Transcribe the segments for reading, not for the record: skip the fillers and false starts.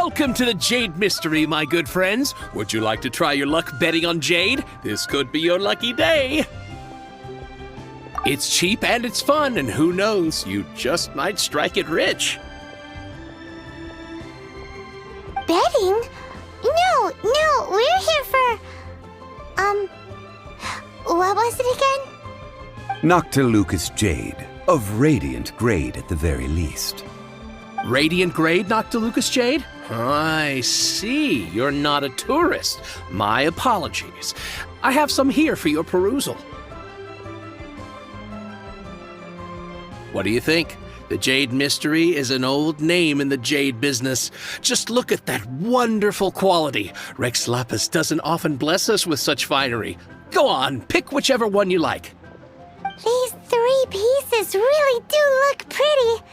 Welcome to the Jade Mystery, my good friends. Would you like to try your luck betting on Jade? This could be your lucky day. It's cheap and it's fun, and who knows, you just might strike it rich. Betting? No, we're here for... what was it again? Noctilucous Jade, of radiant grade at the very least. Radiant grade, Noctilucous Jade? I see. You're not a tourist. My apologies. I have some here for your perusal. What do you think? The Jade Mystery is an old name in the jade business. Just look at that wonderful quality. Rex Lapis doesn't often bless us with such finery. Go on, pick whichever one you like. These 3 pieces really do look pretty.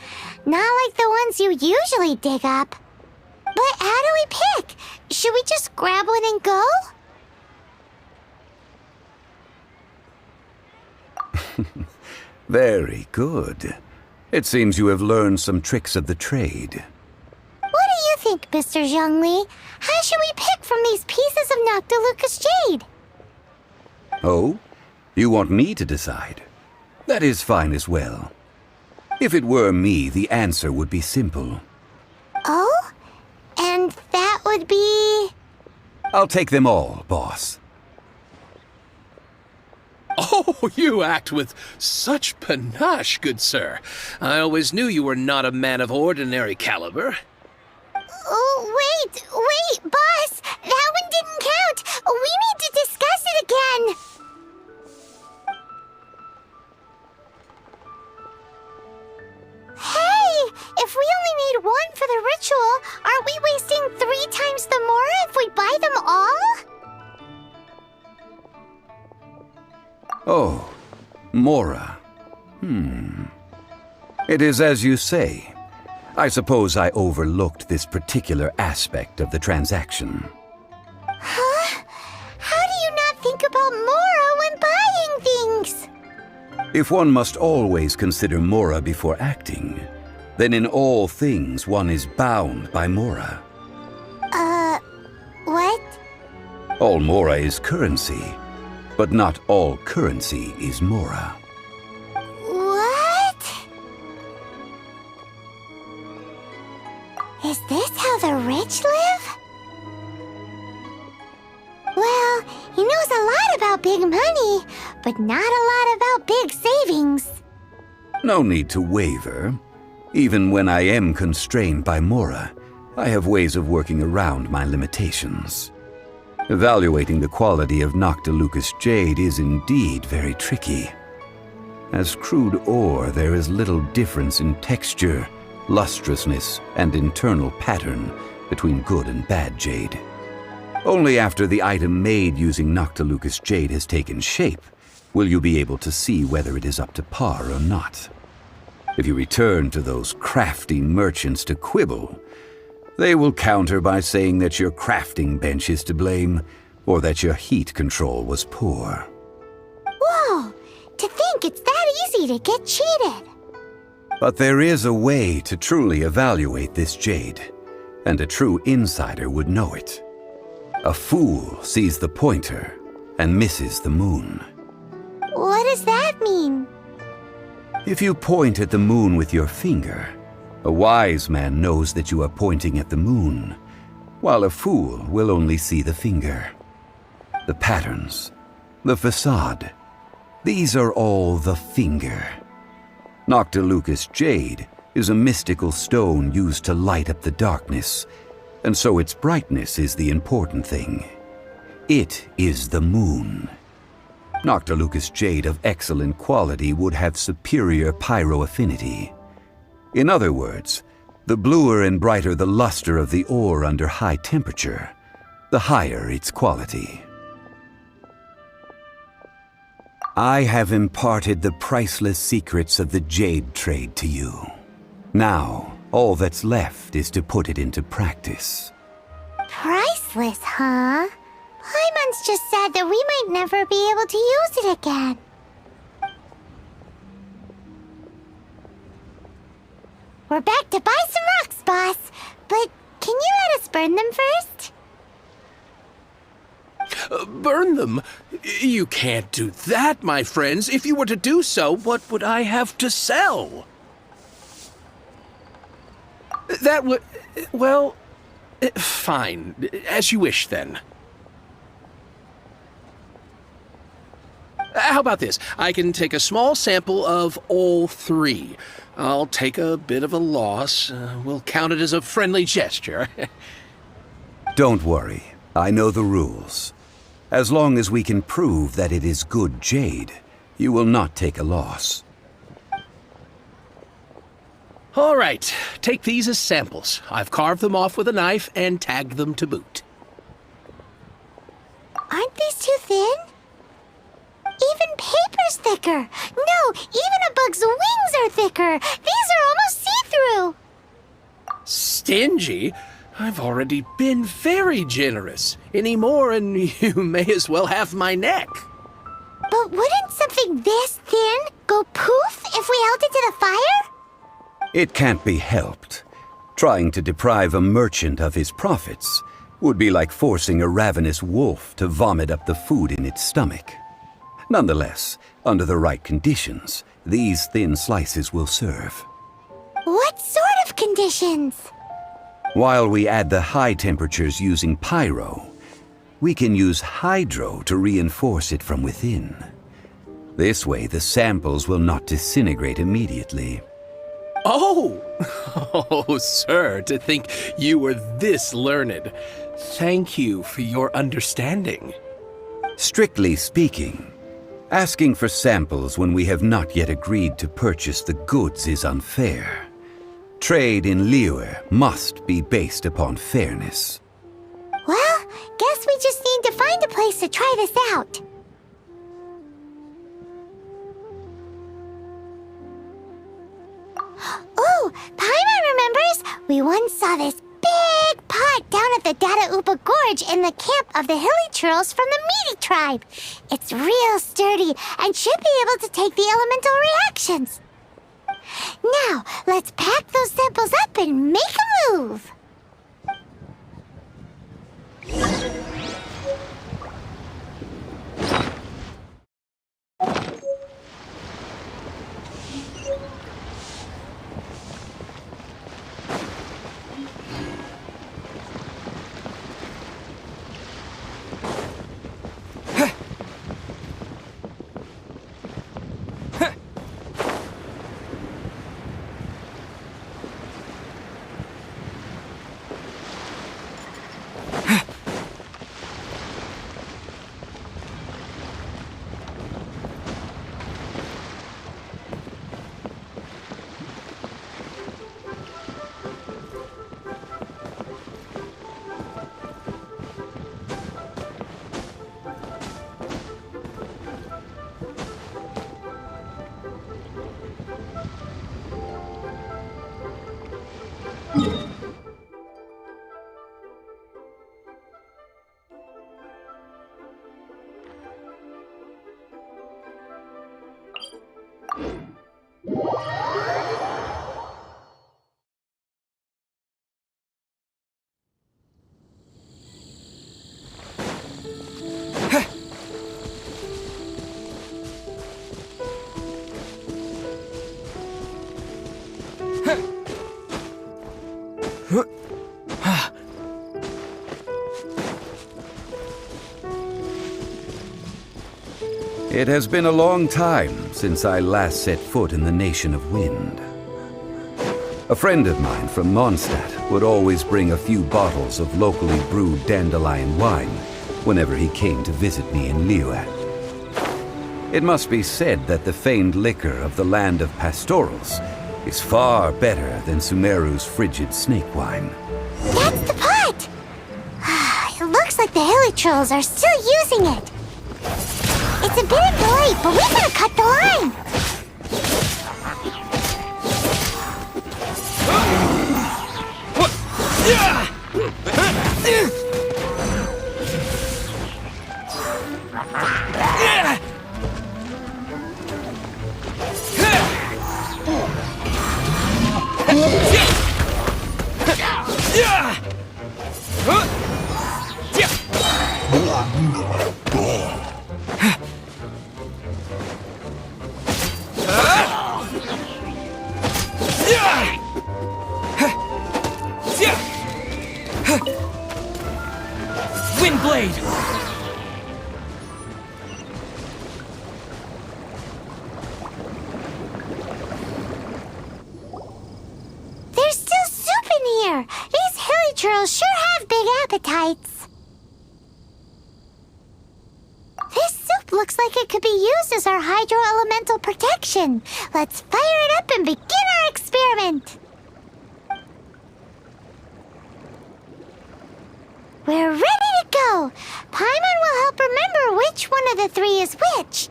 Not like the ones you usually dig up. But how do we pick? Should we just grab one and go? Very good. It seems you have learned some tricks of the trade. What do you think, Mr. Zhongli? How should we pick from these pieces of Noctilucous Jade? Oh? You want me to decide? That is fine as well. If it were me, the answer would be simple. Oh? And that would be... I'll take them all, boss. Oh, you act with such panache, good sir. I always knew you were not a man of ordinary caliber. Oh, wait, boss! That one didn't count! We need to discuss it again! Hey! If we only need one for the ritual, aren't we wasting 3 times the Mora if we buy them all? Oh, Mora. It is as you say. I suppose I overlooked this particular aspect of the transaction. Huh? How do you not think about Mora when buying things? If one must always consider Mora before acting, then in all things one is bound by Mora. What? All Mora is currency, but not all currency is Mora. What? Is this how the rich live? Well, he knows a lot about big money, but not a lot about big savings. No need to waver. Even when I am constrained by Mora, I have ways of working around my limitations. Evaluating the quality of Noctilucous Jade is indeed very tricky. As crude ore, there is little difference in texture, lustrousness, and internal pattern between good and bad jade. Only after the item made using Noctilucous Jade has taken shape will you be able to see whether it is up to par or not. If you return to those crafty merchants to quibble, they will counter by saying that your crafting bench is to blame, or that your heat control was poor. Whoa! To think it's that easy to get cheated! But there is a way to truly evaluate this jade, and a true insider would know it. A fool sees the pointer and misses the moon. What does that mean? If you point at the moon with your finger, a wise man knows that you are pointing at the moon, while a fool will only see the finger. The patterns, the facade, these are all the finger. Noctilucous Jade is a mystical stone used to light up the darkness, and so its brightness is the important thing. It is the moon. Noctilucous Jade of excellent quality would have superior pyroaffinity. In other words, the bluer and brighter the luster of the ore under high temperature, the higher its quality. I have imparted the priceless secrets of the jade trade to you. Now, all that's left is to put it into practice. Priceless, huh? Paimon's just said that we might never be able to use it again. We're back to buy some rocks, boss. But can you let us burn them first? Burn them? You can't do that, my friends. If you were to do so, what would I have to sell? That would... well... fine. As you wish, then. How about this? I can take a small sample of all three. I'll take a bit of a loss. We'll count it as a friendly gesture. Don't worry. I know the rules. As long as we can prove that it is good jade, you will not take a loss. All right. Take these as samples. I've carved them off with a knife and tagged them to boot. Aren't these too thin? Even paper's thicker. No, even a bug's wings are thicker. These are almost see-through. Stingy? I've already been very generous. Any more and you may as well have my neck. But wouldn't something this thin go poof if we held it to the fire? It can't be helped. Trying to deprive a merchant of his profits would be like forcing a ravenous wolf to vomit up the food in its stomach. Nonetheless, under the right conditions, these thin slices will serve. What sort of conditions? While we add the high temperatures using pyro, we can use hydro to reinforce it from within. This way, the samples will not disintegrate immediately. Oh! Oh, sir, to think you were this learned. Thank you for your understanding. Strictly speaking, asking for samples when we have not yet agreed to purchase the goods is unfair. Trade in Liyue must be based upon fairness. Well, guess we just need to find a place to try this out. Oh, Paimon remembers! We once saw this big pot down at the Dada Upa Gorge in the camp of the hilly churls from the Meaty tribe. It's real sturdy and should be able to take the elemental reactions. Now, let's pack those samples up and make a move. It has been a long time since I last set foot in the Nation of Wind. A friend of mine from Mondstadt would always bring a few bottles of locally brewed dandelion wine whenever he came to visit me in Liyue. It must be said that the famed liquor of the land of pastorals is far better than Sumeru's frigid snake wine. That's the pot! It looks like the hilly trolls are still using it. It's a bit late, but we gotta cut the line. Wind blade! There's still soup in here. These hilly churls sure have big appetites. This soup looks like it could be used as our hydro-elemental protection. Let's fire it up and begin our experiment. We're ready to go. Paimon will help remember which one of the three is which.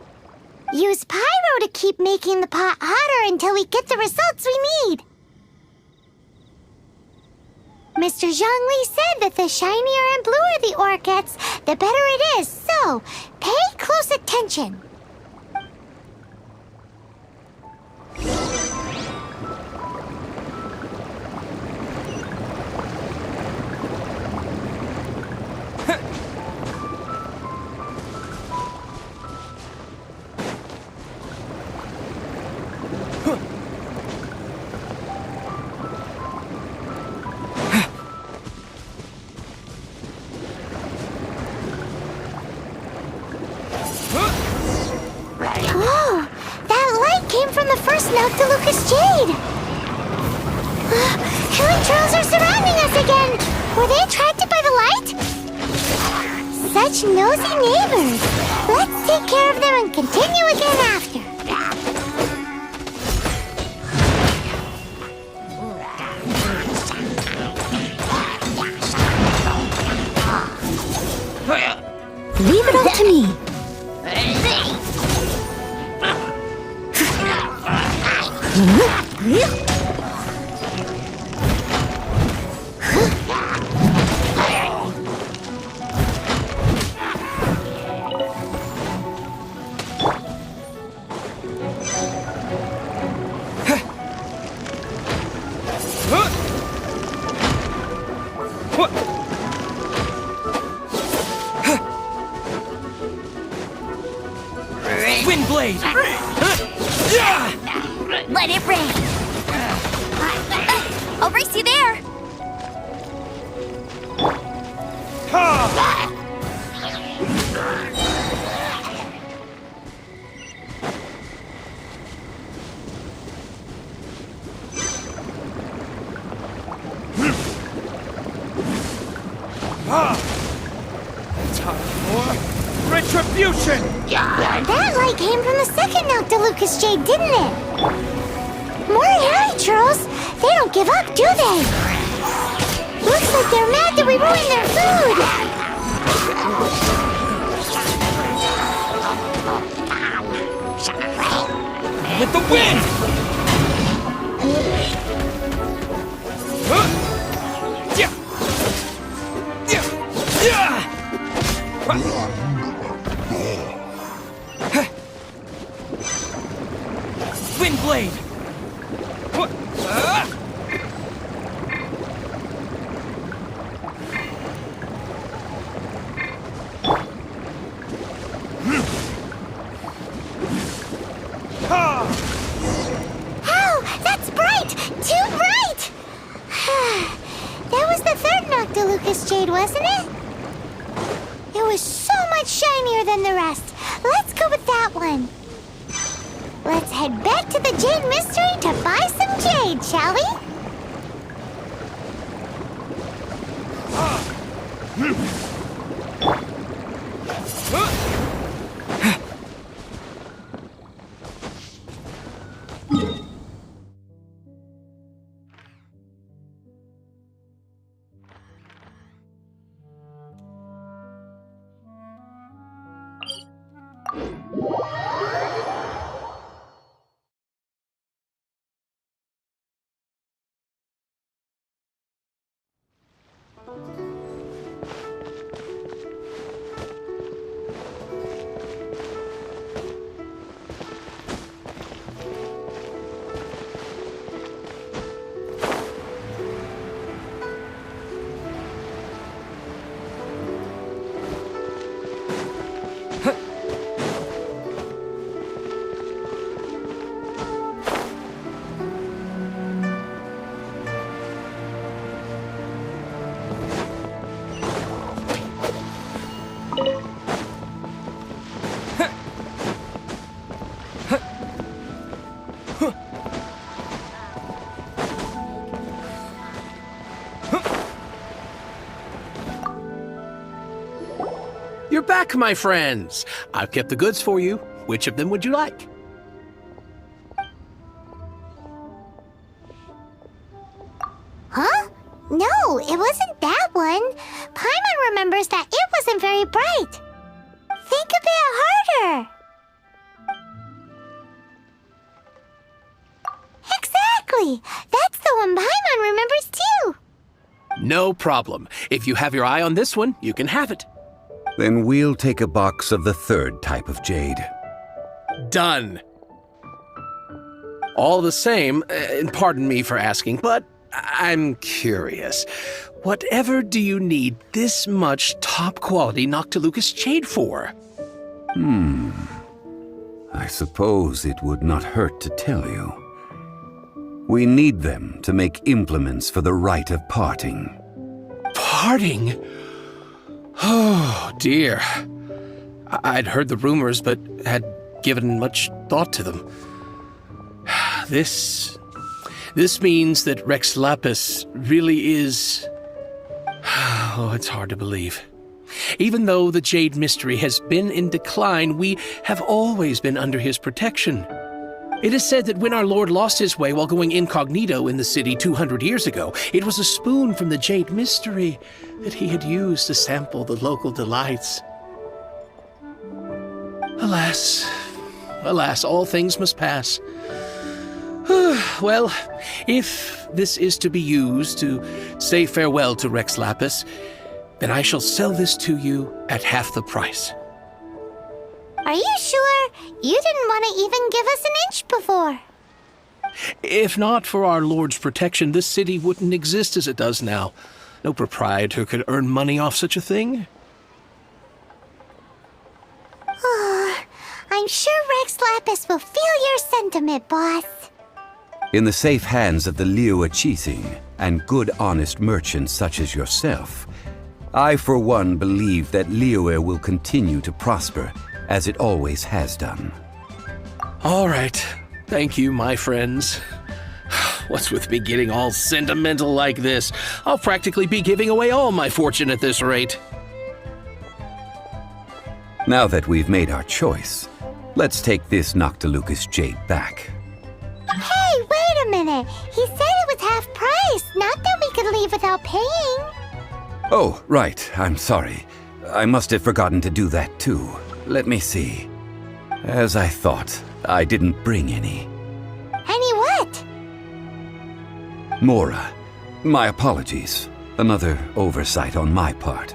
Use pyro to keep making the pot hotter until we get the results we need. Mr. Zhongli said that the shinier and bluer the ore gets, the better it is, so pay close attention. Whoa! That light came from the first Noctilucous Jade! Hilly trolls are surrounding us again! Were they attracted by the light? Such nosy neighbors! Let's take care of them and continue again after. Leave it up to me. Wind blade! Let it rain. I'll race you there. Time for retribution! That light came from the second Noctilucous Jade, didn't it? More hairy trolls? They don't give up, do they? Looks like they're mad that we ruined their food. With the wind! Wind blade! Oh, that's bright! Too bright! That was the third Noctilucous Jade, wasn't it? It was so much shinier than the rest. Let's go with that one. Let's head back to the Jade Mystery to buy some jade, shall we? You're back, my friends. I've kept the goods for you. Which of them would you like? Huh? No, it wasn't that one. Paimon remembers that it wasn't very bright. Think a bit harder. Exactly. That's the one Paimon remembers too. No problem. If you have your eye on this one, you can have it. Then we'll take a box of the third type of jade. Done. All the same, and pardon me for asking, but I'm curious. Whatever do you need this much top-quality Noctilucous jade for? I suppose it would not hurt to tell you. We need them to make implements for the rite of parting. Parting? Oh, dear. I'd heard the rumors, but had given much thought to them. This means that Rex Lapis really is... Oh, it's hard to believe. Even though the Jade Mystery has been in decline, we have always been under his protection. It is said that when our Lord lost his way while going incognito in the city 200 years ago, it was a spoon from the Jade Mystery that he had used to sample the local delights. Alas, all things must pass. Well, if this is to be used to say farewell to Rex Lapis, then I shall sell this to you at half the price. Are you sure? You didn't want to even give us an inch before. If not for our Lord's protection, this city wouldn't exist as it does now. No proprietor could earn money off such a thing. I'm sure Rex Lapis will feel your sentiment, boss. In the safe hands of the Liu Chising and good honest merchants such as yourself, I for one believe that Liyue will continue to prosper as it always has done. All right. Thank you, my friends. What's with me getting all sentimental like this? I'll practically be giving away all my fortune at this rate. Now that we've made our choice, let's take this Noctilucous jade back. Hey, wait a minute. He said it was half price, not that we could leave without paying. Oh, right. I'm sorry. I must have forgotten to do that too. Let me see. As I thought, I didn't bring any. Any what? Mora, my apologies. Another oversight on my part.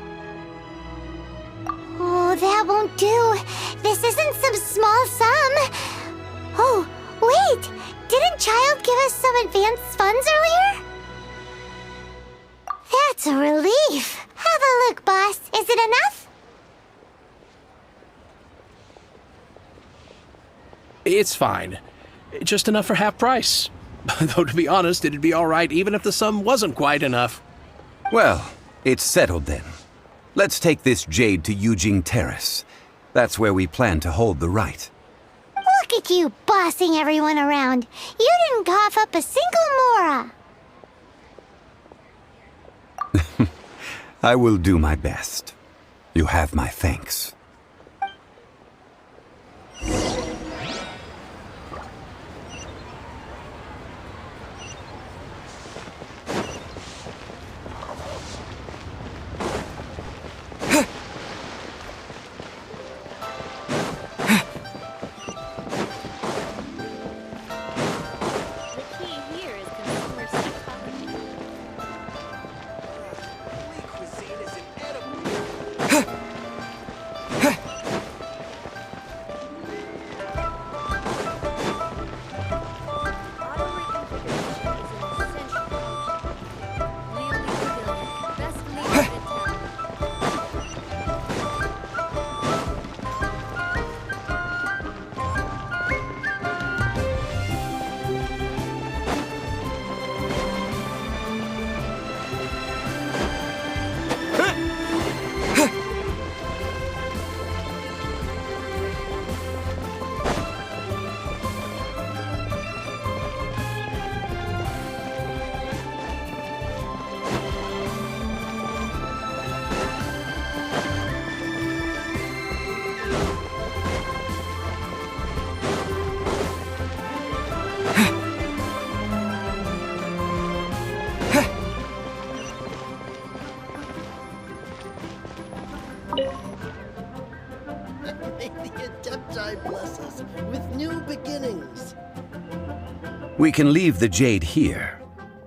Oh, that won't do. This isn't some small sum. Oh, wait. Didn't Child give us some advanced funds earlier? That's a relief. Have a look, boss. Is it enough? It's fine. Just enough for half price. Though, to be honest, it'd be all right even if the sum wasn't quite enough. Well, it's settled then. Let's take this jade to Yujing Terrace. That's where we plan to hold the rite. Look at you bossing everyone around. You didn't cough up a single Mora. I will do my best. You have my thanks. We can leave the jade here.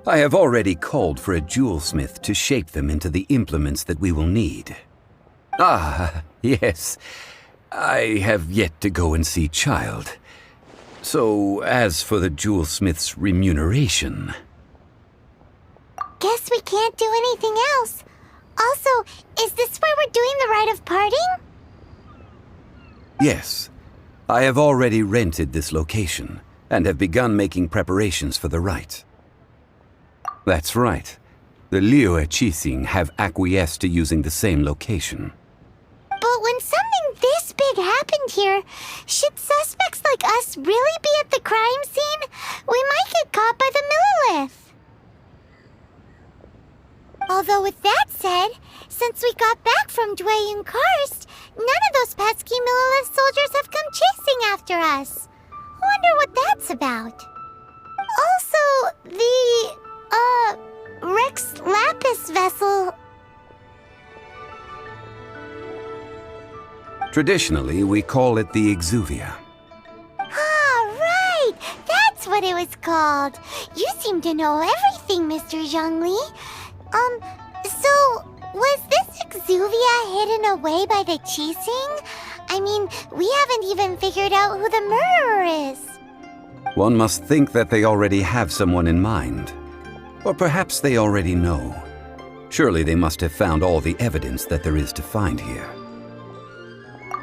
I have already called for a jewelsmith to shape them into the implements that we will need. Ah, yes. I have yet to go and see Child. So, as for the jewelsmith's remuneration... Guess we can't do anything else. Also, is this where we're doing the rite of parting? Yes. I have already rented this location, and have begun making preparations for the rite. That's right. The Liyue Qixing have acquiesced to using the same location. But when something this big happened here, should suspects like us really be at the crime scene? We might get caught by the Millilith. Although with that said, since we got back from Dway and Karst, none of those pesky Millilith soldiers have come chasing after us. Wonder what that's about. Also, the, Rex Lapis vessel... Traditionally, we call it the Exuvia. Ah, right! That's what it was called. You seem to know everything, Mr. Zhongli. So, was this Exuvia hidden away by the Qixing? I mean, we haven't even figured out who the murderer is. One must think that they already have someone in mind. Or perhaps they already know. Surely they must have found all the evidence that there is to find here.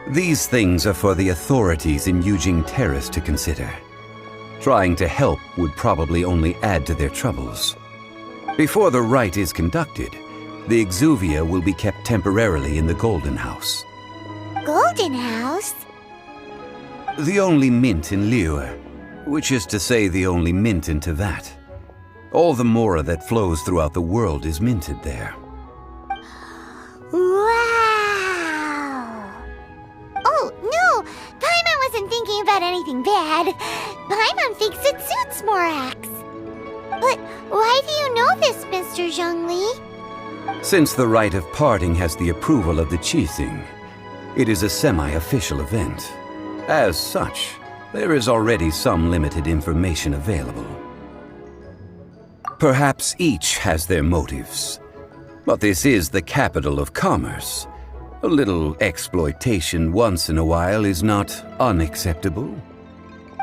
These things are for the authorities in Yujing Terrace to consider. Trying to help would probably only add to their troubles. Before the rite is conducted, the Exuvia will be kept temporarily in the Golden House. Golden House? The only mint in Liyue, which is to say the only mint in Teyvat. All the mora that flows throughout the world is minted there. Wow! Oh, no! Paimon wasn't thinking about anything bad. Paimon thinks it suits Morax. But why do you know this, Mr. Zhongli? Since the rite of parting has the approval of the Qixing, it is a semi-official event. As such, there is already some limited information available. Perhaps each has their motives, but this is the capital of commerce. A little exploitation once in a while is not unacceptable.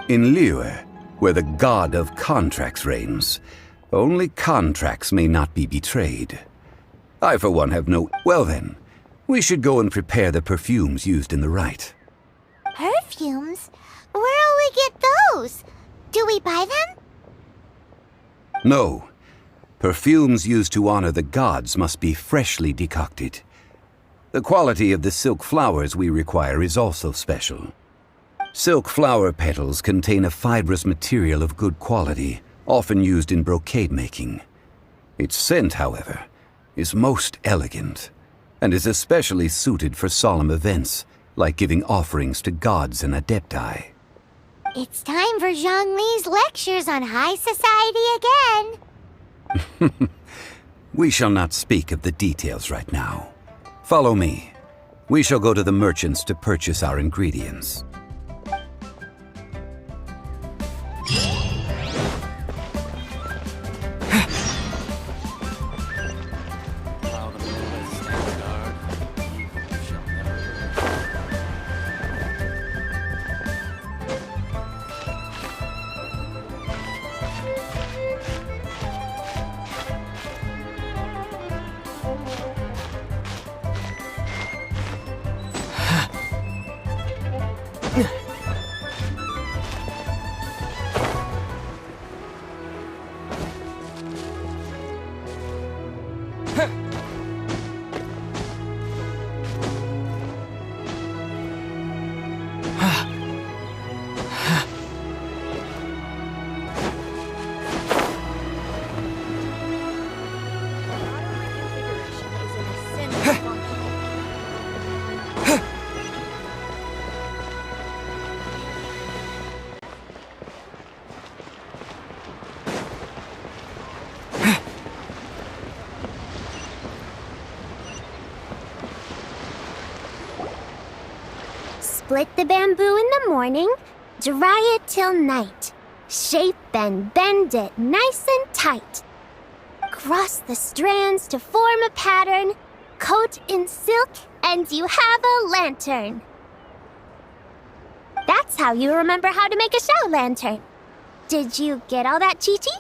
In Liyue, where the god of contracts reigns, only contracts may not be betrayed. I, for one, have no... Well then, we should go and prepare the perfumes used in the rite. Perfumes? Where'll we get those? Do we buy them? No. Perfumes used to honor the gods must be freshly decocted. The quality of the silk flowers we require is also special. Silk flower petals contain a fibrous material of good quality, often used in brocade making. Its scent, however, is most elegant, and is especially suited for solemn events, like giving offerings to gods and adepti. It's time for Zhongli's lectures on high society again. We shall not speak of the details right now. Follow me. We shall go to the merchants to purchase our ingredients. Split the bamboo in the morning, dry it till night. Shape Then bend it nice and tight. Cross the strands to form a pattern, coat in silk, and you have a lantern. That's how you remember how to make a show lantern. Did you get all that, Chi-Chi?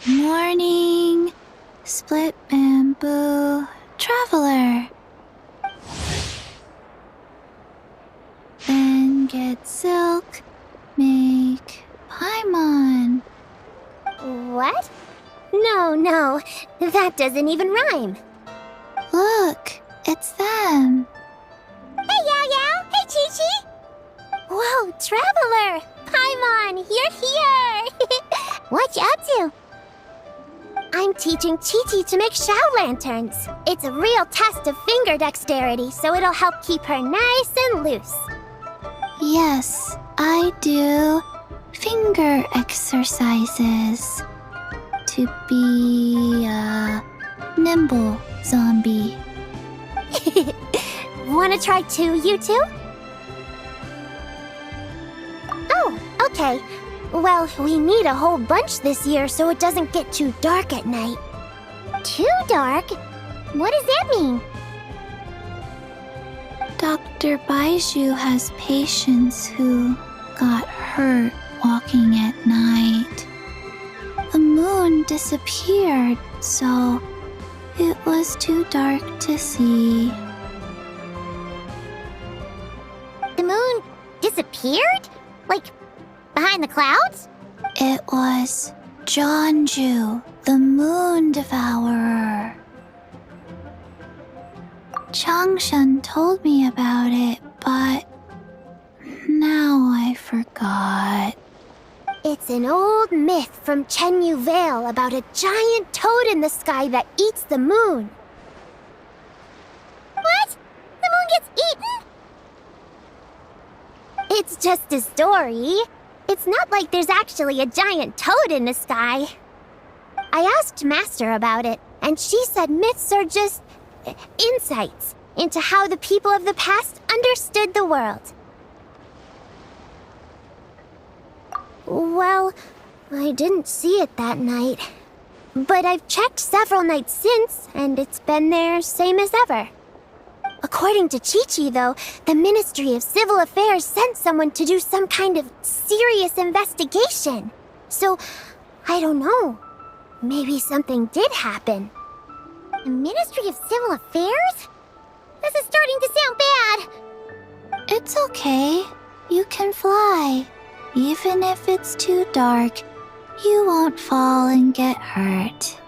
Morning, split bamboo, traveler. Then get silk, make paimon. What? No, that doesn't even rhyme. Look, it's them. Hey, Yao Yao! Hey, Chi-Chi! Whoa, Traveler! Paimon, you're here! What you up to? I'm teaching Chi-Chi to make show lanterns. It's a real test of finger dexterity, so it'll help keep her nice and loose. Yes, I do finger exercises to be a nimble zombie. Wanna try too, you two? Oh, okay. Well, we need a whole bunch this year so it doesn't get too dark at night. Too dark? What does that mean? Dr. Baiju has patients who got hurt walking at night. The moon disappeared, so it was too dark to see. The moon disappeared? Like, behind the clouds? It was Jeonju, the moon devourer. Changshan told me about it, but now I forgot. It's an old myth from Chenyu Vale about a giant toad in the sky that eats the moon. What? The moon gets eaten? It's just a story. It's not like there's actually a giant toad in the sky. I asked Master about it, and she said myths are just insights into how the people of the past understood the world. Well, I didn't see it that night. But I've checked several nights since, and it's been there same as ever. According to Chi-Chi, though, the Ministry of Civil Affairs sent someone to do some kind of serious investigation. So, I don't know. Maybe something did happen. The Ministry of Civil Affairs? This is starting to sound bad. It's okay. You can fly. Even if it's too dark, you won't fall and get hurt.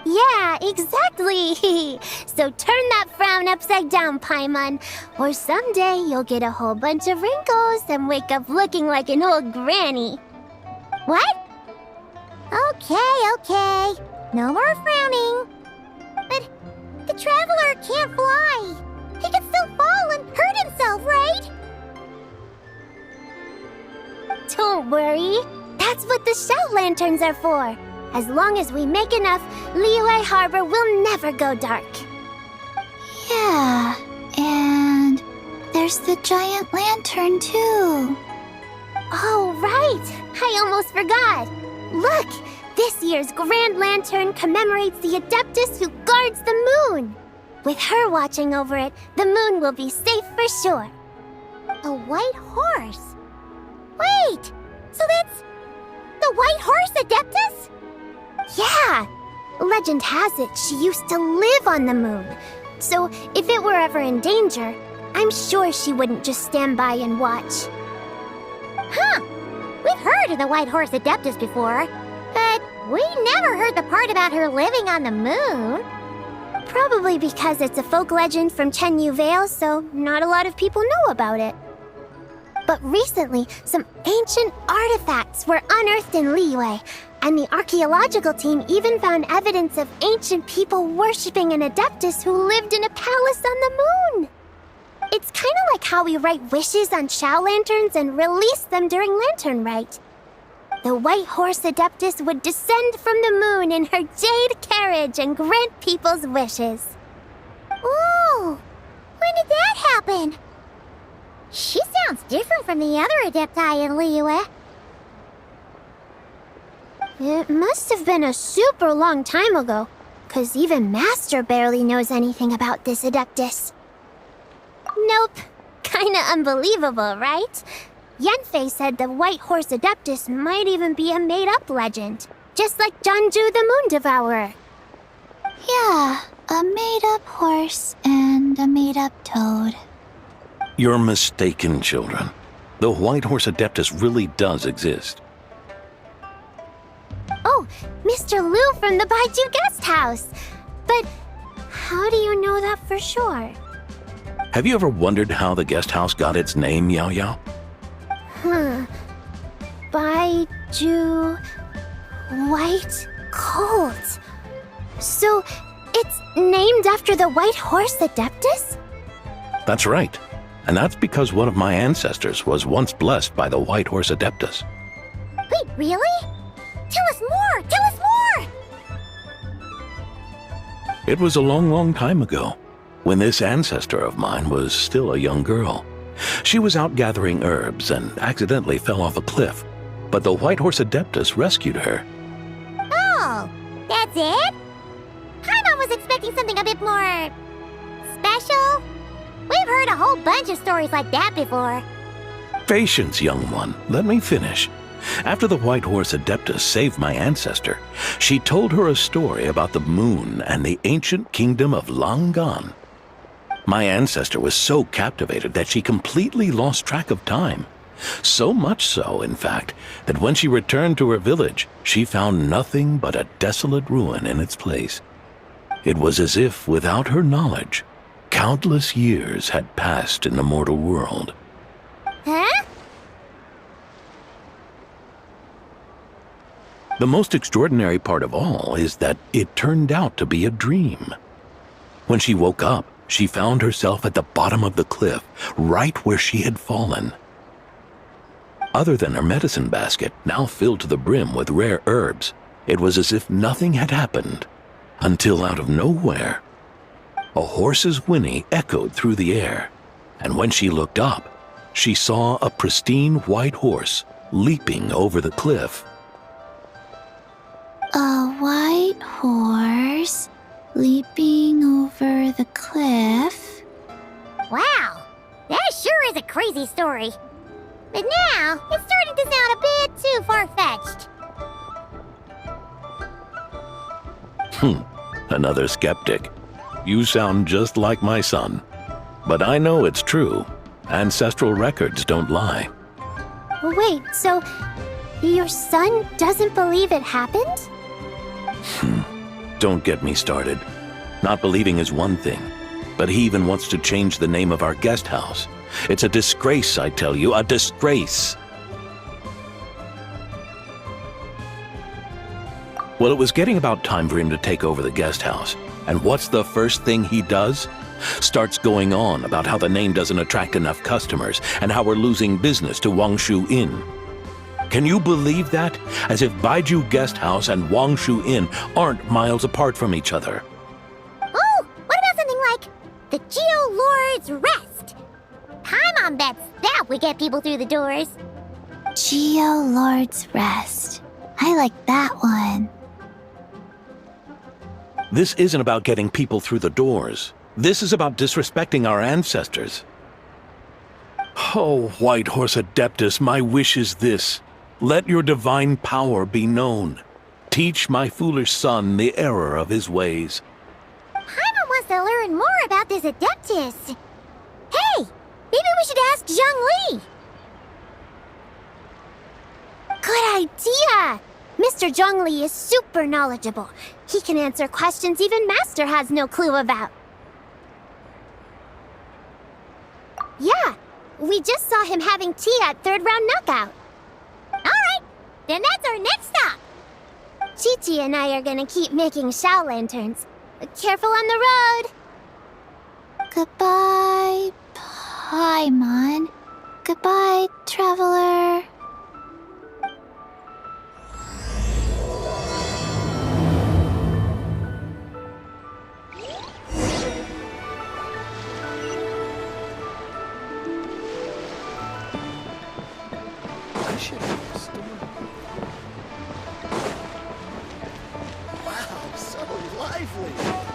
Yeah, exactly. So turn that frown upside down, Paimon. Or someday you'll get a whole bunch of wrinkles and wake up looking like an old granny. What? Okay. No more frowning. But the Traveler can't fly. He can still fall and hurt himself, right? Don't worry. That's what the show lanterns are for. As long as we make enough, Liyue Harbor will never go dark. Yeah, and there's the giant lantern too. Oh, right! I almost forgot. Look! This year's Grand Lantern commemorates the Adeptus who guards the moon. With her watching over it, the moon will be safe for sure. A white horse? Wait! So that's the White Horse Adeptus? Yeah! Legend has it she used to live on the moon. So if it were ever in danger, I'm sure she wouldn't just stand by and watch. Huh! We've heard of the White Horse Adeptus before, but we never heard the part about her living on the moon. Probably because it's a folk legend from Chenyu Vale, so not a lot of people know about it. But recently, some ancient artifacts were unearthed in Liyue, and the archaeological team even found evidence of ancient people worshipping an Adeptus who lived in a palace on the moon. It's kind of like how we write wishes on show lanterns and release them during Lantern Rite. The White Horse Adeptus would descend from the moon in her jade carriage and grant people's wishes. Ooh! When did that happen? She sounds different from the other Adepti in Liyue. It must have been a super long time ago, 'cause even Master barely knows anything about this Adeptus. Nope. Kinda unbelievable, right? Yanfei said the White Horse Adeptus might even be a made-up legend, just like Janju the Moon Devourer. Yeah, a made-up horse and a made-up toad. You're mistaken, children. The White Horse Adeptus really does exist. Oh, Mr. Liu from the Baiju Guest House. But how do you know that for sure? Have you ever wondered how the guest house got its name, Yao Yao? Baiju... White Colt. So, it's named after the White Horse Adeptus? That's right. And that's because one of my ancestors was once blessed by the White Horse Adeptus. Wait, really? Tell us more! Tell us more! It was a long, long time ago, when this ancestor of mine was still a young girl. She was out gathering herbs and accidentally fell off a cliff, but the White Horse Adeptus rescued her. Oh, that's it? Paimon was expecting something a bit more... special? We've heard a whole bunch of stories like that before. Patience, young one. Let me finish. After the White Horse Adeptus saved my ancestor, she told her a story about the moon and the ancient kingdom of Langan. My ancestor was so captivated that she completely lost track of time. So much so, in fact, that when she returned to her village, she found nothing but a desolate ruin in its place. It was as if, without her knowledge, countless years had passed in the mortal world. Huh? The most extraordinary part of all is that it turned out to be a dream. When she woke up, she found herself at the bottom of the cliff, right where she had fallen. Other than her medicine basket, now filled to the brim with rare herbs, it was as if nothing had happened, until out of nowhere, a horse's whinny echoed through the air, and when she looked up, she saw a pristine white horse leaping over the cliff. A white horse leaping over the cliff. Wow, that sure is a crazy story. But now, it's starting to sound a bit too far-fetched. Another skeptic. You sound just like my son. But I know it's true. Ancestral records don't lie. Wait, so your son doesn't believe it happened? Don't get me started. Not believing is one thing, but he even wants to change the name of our guest house. It's a disgrace, I tell you, a disgrace. Well, it was getting about time for him to take over the guest house. And what's the first thing he does? Starts going on about how the name doesn't attract enough customers and how we're losing business to Wangshu Inn. Can you believe that? As if Baiju Guest House and Wangshu Inn aren't miles apart from each other. Oh, what about something like the Geo Lord's Rest? Paimon bets that would get people through the doors. Geo Lord's Rest. I like that one. This isn't about getting people through the doors. This is about disrespecting our ancestors. Oh, White Horse Adeptus, my wish is this. Let your divine power be known. Teach my foolish son the error of his ways. Paimon wants to learn more about this Adeptus. Hey, maybe we should ask Zhang Li. Good idea! Mr. Zhang Li is super knowledgeable. He can answer questions even Master has no clue about. Yeah, we just saw him having tea at third round knockout. Alright, then that's our next stop. Chi-Chi and I are gonna keep making Shao lanterns. Careful on the road. Goodbye, Paimon. Goodbye, traveler. I should have stolen. Wow, so lively.